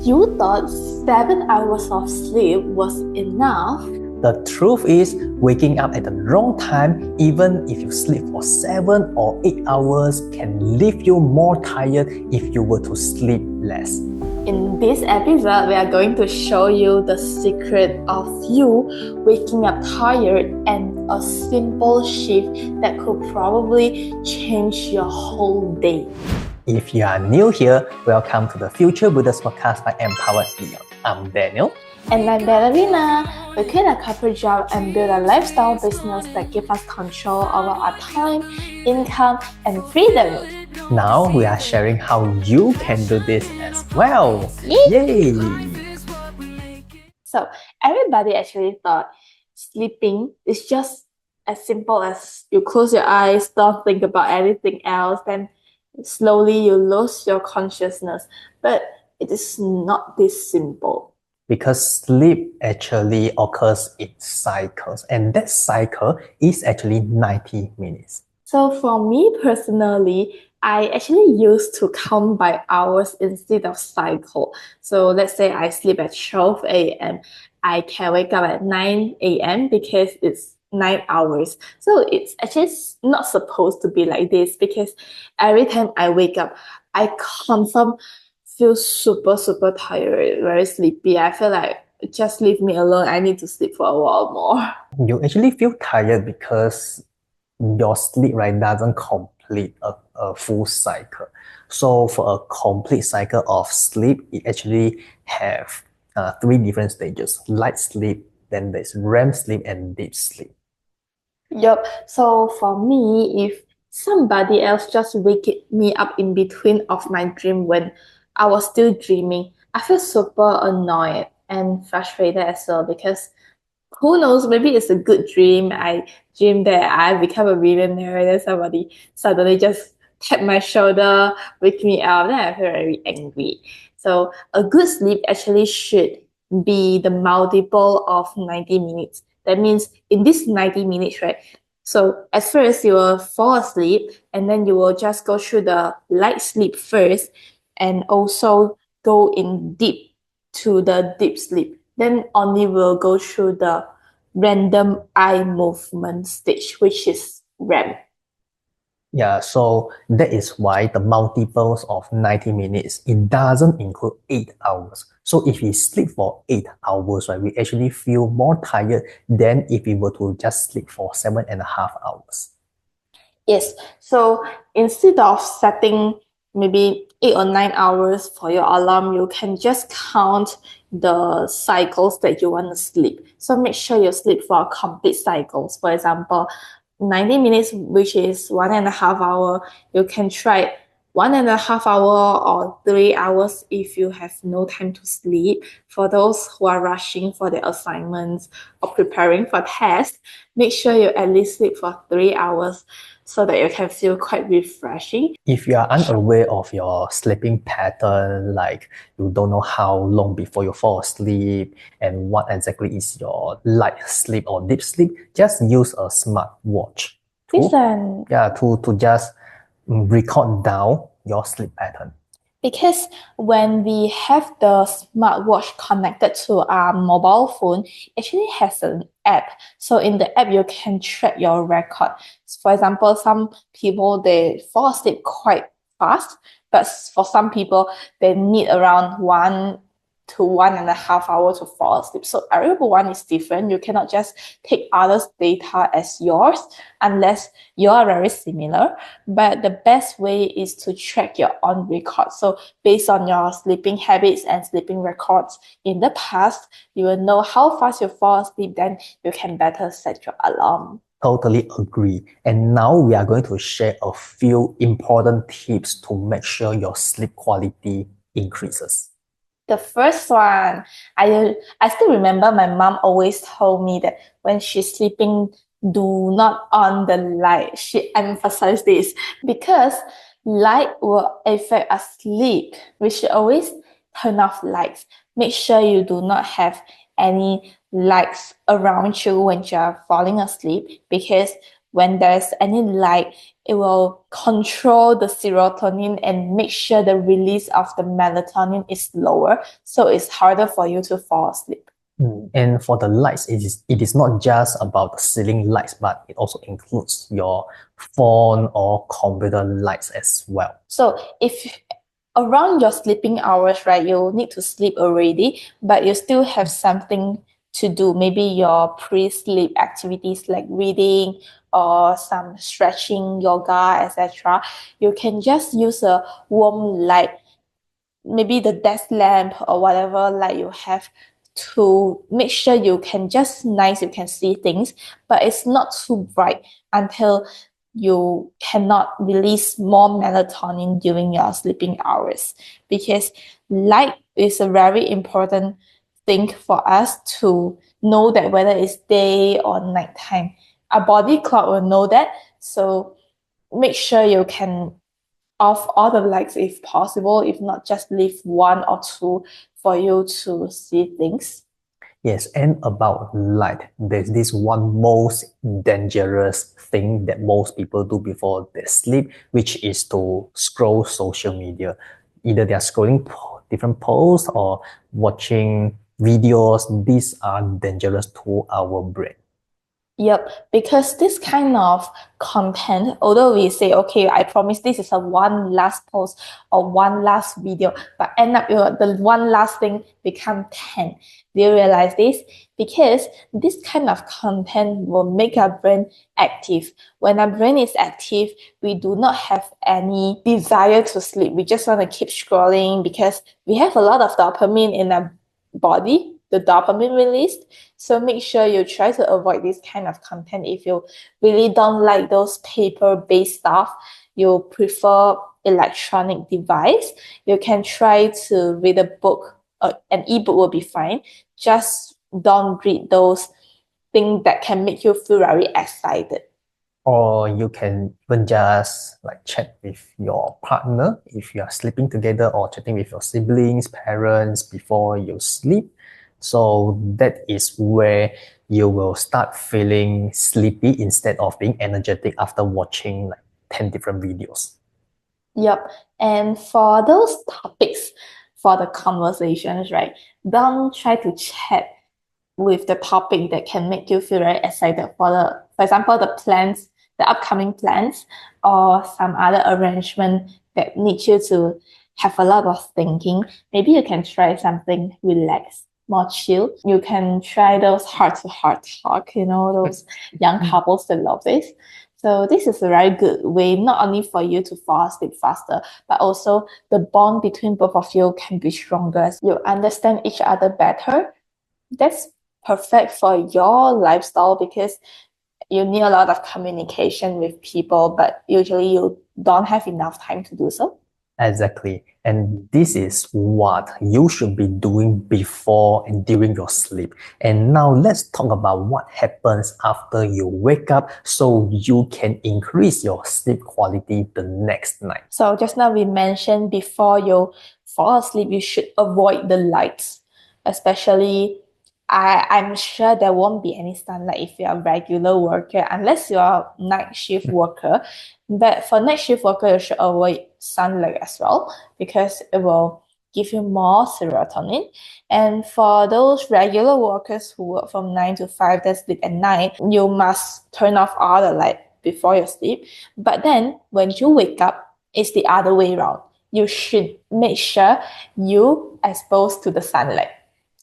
You thought 7 hours of sleep was enough? The truth is, waking up at the wrong time, even if you sleep for 7 or 8 hours, can leave you more tired if you were to sleep less. In this episode, we are going to show you the secret of you waking up tired and a simple shift that could probably change your whole day. If you are new here, welcome to the Future Builders podcast by Empowered Liion. I'm Daniel. And I'm Ballerina. We quit a corporate job and build a lifestyle business that gives us control over our time, income, and freedom. Now we are sharing how you can do this as well. Yay! So everybody actually thought sleeping is just as simple as you close your eyes, don't think about anything else, then slowly you lose your consciousness. But it is not this simple. Because sleep actually occurs in cycles, and that cycle is actually 90 minutes. So for me personally, I actually used to count by hours instead of cycle. So let's say I sleep at 12 a.m. I can wake up at 9 a.m. because it's 9 hours. So it's actually not supposed to be like this, because every time I wake up, I confirm feel super tired, very sleepy. I feel like just leave me alone. I need to sleep for a while more. You actually feel tired because your sleep doesn't complete a full cycle. So for a complete cycle of sleep, it actually have 3 different stages: light sleep, then there's REM sleep, and deep sleep. Yup. So for me, if somebody else just wake me up in between of my dream when I was still dreaming, I feel super annoyed and frustrated as well, because who knows, maybe it's a good dream. I dream that I become a millionaire, then somebody suddenly just tap my shoulder, wake me up, then I feel very angry. So a good sleep actually should be the multiple of 90 minutes. That means in this 90 minutes, right? So at first you will fall asleep, and then you will just go through the light sleep first, and also go in deep to the deep sleep. Then only will go through the random eye movement stage, which is REM. Yeah, so that is why the multiples of 90 minutes, it doesn't include 8 hours. So if we sleep for 8 hours, right, we actually feel more tired than if we were to just sleep for 7.5 hours. Yes, so instead of setting maybe 8 or 9 hours for your alarm, you can just count the cycles that you want to sleep. So make sure you sleep for complete cycles. For example, 90 minutes, which is 1.5 hour, you can try 1.5 hour or 3 hours if you have no time to sleep. For those who are rushing for their assignments or preparing for tests, make sure you at least sleep for 3 hours so that you can feel quite refreshing. If you are unaware of your sleeping pattern, like you don't know how long before you fall asleep and what exactly is your light sleep or deep sleep, just use a smart watch to just record down your sleep pattern. Because when we have the smartwatch connected to our mobile phone, it actually has an app. So in the app, you can track your record. For example, some people, they fall asleep quite fast, but for some people, they need around 1 to 1.5 hours to fall asleep. So everyone is different. You cannot just take others' data as yours unless you are very similar. But the best way is to track your own record. So based on your sleeping habits and sleeping records in the past, you will know how fast you fall asleep, then you can better set your alarm. Totally agree. And now we are going to share a few important tips to make sure your sleep quality increases. The first one, I still remember my mom always told me that when she's sleeping, do not on the light. She emphasized this because light will affect our sleep. We should always turn off lights. Make sure you do not have any lights around you when you're falling asleep, because when there's any light, it will control the serotonin and make sure the release of the melatonin is lower, so it's harder for you to fall asleep. And for the lights, it is not just about the ceiling lights, but it also includes your phone or computer lights as well. So if around your sleeping hours, right, you need to sleep already, but you still have something to do, maybe your pre-sleep activities like reading or some stretching, yoga, etc. You can just use a warm light, maybe the desk lamp or whatever light you have, to make sure you can see things, but it's not too bright until you cannot release more melatonin during your sleeping hours, because light is a very important thing for us to know that whether it's day or nighttime. Our body clock will know that, so make sure you can off all the lights if possible. If not, just leave one or two for you to see things. Yes, and about light, there's this one most dangerous thing that most people do before they sleep, which is to scroll social media. Either they are scrolling different posts or watching videos. These are dangerous to our brain. Yep, because this kind of content, although we say, okay, I promise this is a one last post or one last video, but end up the one last thing become 10. Do you realize this? Because this kind of content will make our brain active. When our brain is active, we do not have any desire to sleep. We just want to keep scrolling because we have a lot of dopamine in our body, the dopamine released. So make sure you try to avoid this kind of content. If you really don't like those paper-based stuff, you prefer electronic device, you can try to read a book. An ebook will be fine. Just don't read those things that can make you feel very excited. Or you can even just like chat with your partner if you are sleeping together, or chatting with your siblings, parents before you sleep. So that is where you will start feeling sleepy instead of being energetic after watching like 10 different videos. Yep. And for those topics, for the conversations, right? Don't try to chat with the topic that can make you feel very excited for example, the plans, the upcoming plans, or some other arrangement that needs you to have a lot of thinking. Maybe you can try something relaxed, more chill. You can try those heart to heart talk, those young couples that love this. So this is a very good way, not only for you to fall asleep faster, but also the bond between both of you can be stronger. You understand each other better. That's perfect for your lifestyle because you need a lot of communication with people, but usually you don't have enough time to do so. Exactly. And this is what you should be doing before and during your sleep. And now let's talk about what happens after you wake up so you can increase your sleep quality the next night. So just now we mentioned before you fall asleep, you should avoid the lights, especially I'm sure there won't be any sunlight if you're a regular worker, unless you're a night shift worker. But for night shift worker, you should avoid sunlight as well because it will give you more serotonin. And for those regular workers who work from 9 to 5 that sleep at night, you must turn off all the light before you sleep. But then when you wake up, it's the other way around. You should make sure you expose to the sunlight.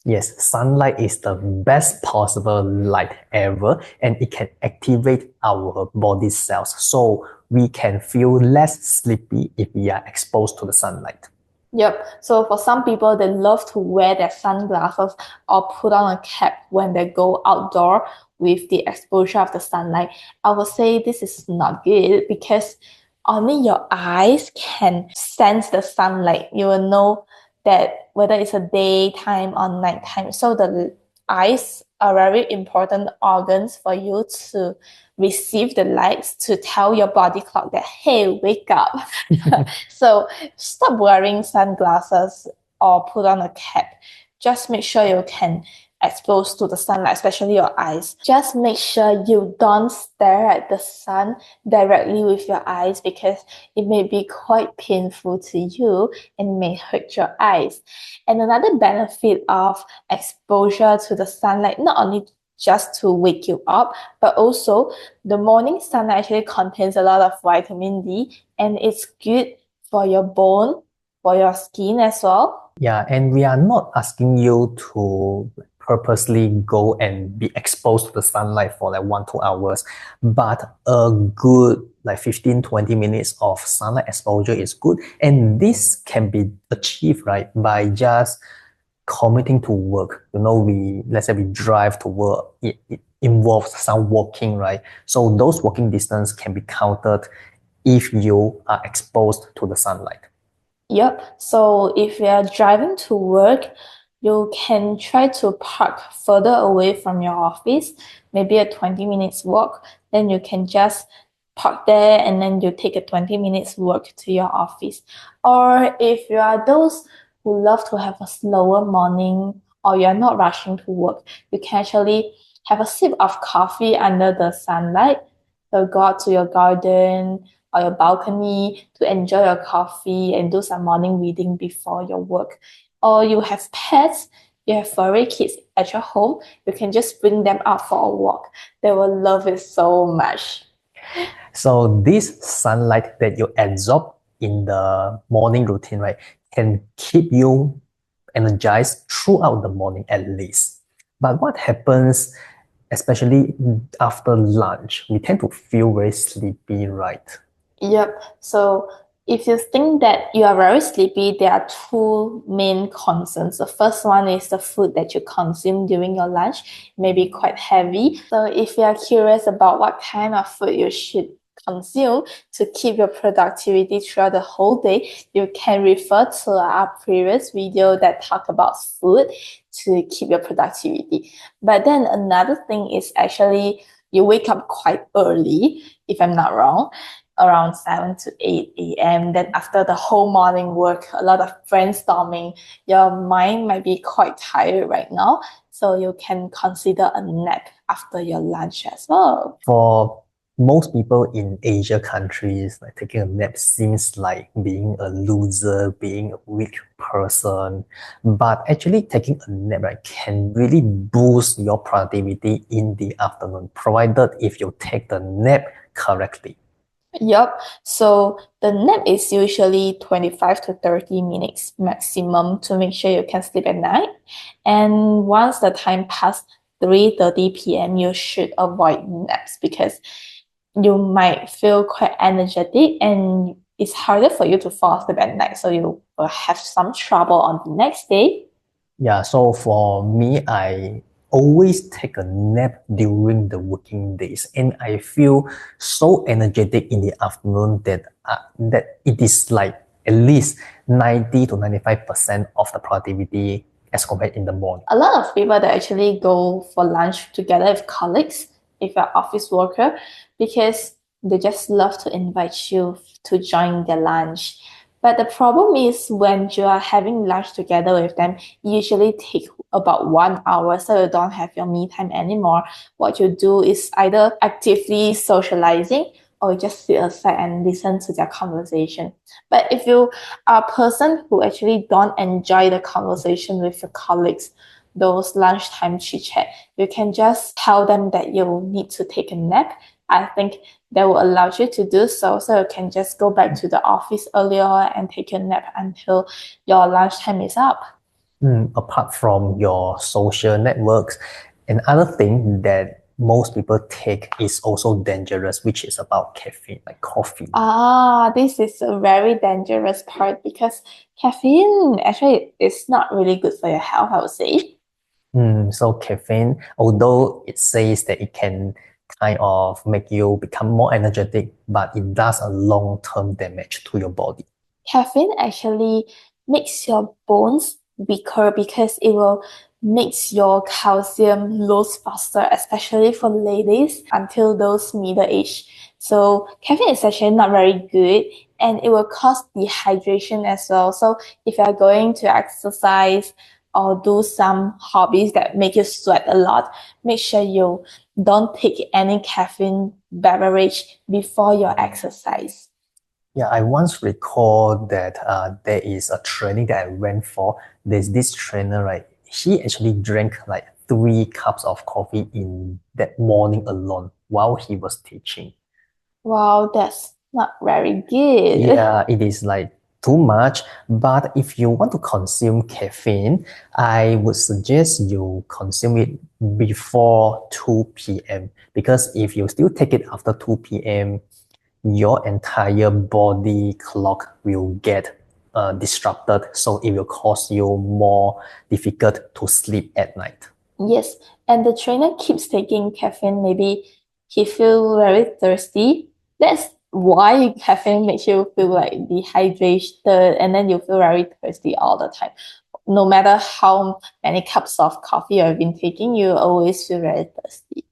Yes, sunlight is the best possible light ever, and it can activate our body cells so we can feel less sleepy if we are exposed to the sunlight. Yep. So for some people, they love to wear their sunglasses or put on a cap when they go outdoor with the exposure of the sunlight. I would say this is not good because only your eyes can sense the sunlight. You will know that whether it's a daytime or nighttime. So the eyes are very important organs for you to receive the lights to tell your body clock that, hey, wake up. So stop wearing sunglasses or put on a cap. Just make sure you can exposed to the sunlight, especially your eyes. Just make sure you don't stare at the sun directly with your eyes because it may be quite painful to you and may hurt your eyes. And another benefit of exposure to the sunlight, not only just to wake you up, but also the morning sunlight actually contains a lot of vitamin D and it's good for your bone, for your skin as well. Yeah, and we are not asking you to purposely go and be exposed to the sunlight for like 1, 2 hours, but a good like 15, 20 minutes of sunlight exposure is good. And this can be achieved, right, by just commuting to work. Let's say we drive to work, it involves some walking, right? So those walking distance can be counted if you are exposed to the sunlight. Yep. So if you are driving to work, you can try to park further away from your office, maybe a 20 minutes walk. Then you can just park there and then you take a 20 minutes walk to your office. Or if you are those who love to have a slower morning or you're not rushing to work, you can actually have a sip of coffee under the sunlight. So go out to your garden or your balcony to enjoy your coffee and do some morning reading before your work. Or you have pets, you have furry kids at your home, you can just bring them out for a walk. They will love it so much. So this sunlight that you absorb in the morning routine, right, can keep you energized throughout the morning at least. But what happens, especially after lunch? We tend to feel very sleepy, right? Yep. So if you think that you are very sleepy, there are two main concerns. The first one is the food that you consume during your lunch may be quite heavy. So if you are curious about what kind of food you should consume to keep your productivity throughout the whole day, you can refer to our previous video that talk about food to keep your productivity. But then another thing is actually you wake up quite early, if I'm not wrong, around 7 to 8 a.m. Then after the whole morning work, a lot of brainstorming, your mind might be quite tired right now. So you can consider a nap after your lunch as well. For most people in Asia countries, like taking a nap seems like being a loser, being a weak person. But actually taking a nap, right, can really boost your productivity in the afternoon, provided if you take the nap correctly. Yup. So the nap is usually 25 to 30 minutes maximum to make sure you can sleep at night. And once the time past 3:30 p.m., you should avoid naps because you might feel quite energetic and it's harder for you to fall asleep at night. So you will have some trouble on the next day. Yeah, so for me, I always take a nap during the working days, and I feel so energetic in the afternoon that it is like at least 90 to 95% of the productivity as compared in the morning. A lot of people that actually go for lunch together with colleagues, if you're office worker, because they just love to invite you to join their lunch. But the problem is when you are having lunch together with them, it usually take about 1 hour, so you don't have your me time anymore. What you do is either actively socializing or you just sit aside and listen to their conversation. But if you are a person who actually don't enjoy the conversation with your colleagues, those lunchtime chit chat, you can just tell them that you need to take a nap. I think that will allow you to do so. So you can just go back to the office earlier and take your nap until your lunchtime is up. Apart from your social networks, another thing that most people take is also dangerous, which is about caffeine, like coffee. This is a very dangerous part because caffeine actually is not really good for your health, I would say. So caffeine, although it says that it can kind of make you become more energetic, but it does a long-term damage to your body. Caffeine actually makes your bones weaker because it will makes your calcium lose faster, especially for ladies until those middle age. So caffeine is actually not very good and it will cause dehydration as well. So if you are going to exercise or do some hobbies that make you sweat a lot, make sure you don't take any caffeine beverage before your exercise. Yeah, I once recall that there is a training that I went for. There's this trainer, right? He actually drank like 3 cups of coffee in that morning alone while he was teaching. Wow, that's not very good. Yeah, it is like too much. But if you want to consume caffeine, I would suggest you consume it before 2 p.m. Because if you still take it after 2 p.m., your entire body clock will get disrupted. So it will cause you more difficult to sleep at night. Yes, and the trainer keeps taking caffeine. Maybe he feel very thirsty. That's why caffeine makes you feel like dehydrated, and then you feel very thirsty all the time. No matter how many cups of coffee you've been taking, you always feel very thirsty.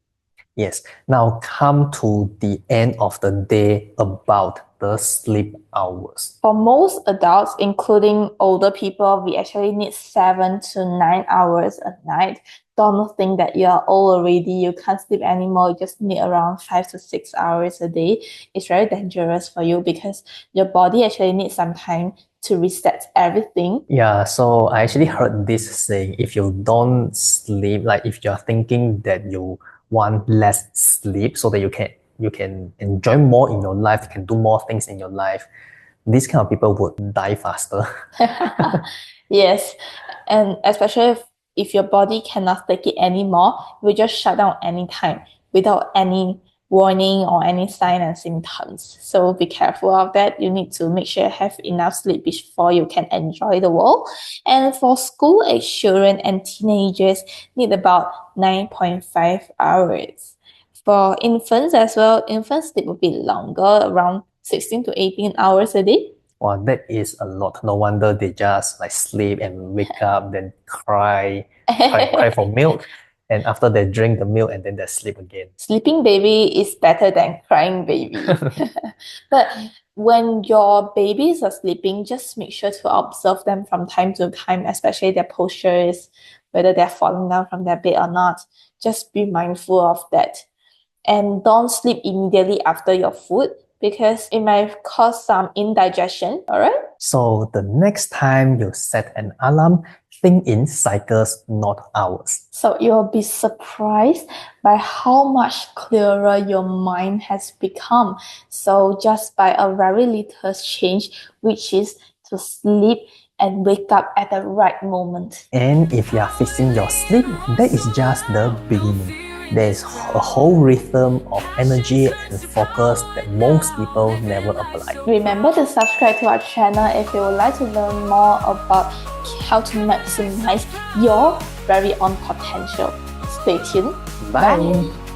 Yes. Now come to the end of the day about the sleep hours. For most adults, including older people, we actually need 7 to 9 hours a night. Don't think that you're old already, you can't sleep anymore, you just need around 5 to 6 hours a day. It's very dangerous for you because your body actually needs some time to reset everything. Yeah, so I actually heard this saying, if you don't sleep, like if you're thinking that you want less sleep so that you can enjoy more in your life, you can do more things in your life, these kind of people would die faster. Yes, and especially if your body cannot take it anymore, we just shut down anytime without any warning or any sign and symptoms. So be careful of that. You need to make sure you have enough sleep before you can enjoy the world. And for school age children and teenagers, need about 9.5 hours. For infants as well, infants sleep will be longer, around 16 to 18 hours a day. Wow, that is a lot. No wonder they just like sleep and wake up, then cry for milk, and after they drink the milk and then they sleep again. Sleeping baby is better than crying baby. But when your babies are sleeping, just make sure to observe them from time to time, especially their postures, whether they're falling down from their bed or not. Just be mindful of that. And don't sleep immediately after your food because it might cause some indigestion, all right? So the next time you set an alarm, think in cycles, not hours. So you'll be surprised by how much clearer your mind has become. So just by a very little change, which is to sleep and wake up at the right moment. And if you are fixing your sleep, that is just the beginning. There is a whole rhythm of energy and focus that most people never apply. Remember to subscribe to our channel if you would like to learn more about how to maximize your very own potential. Stay tuned. Bye.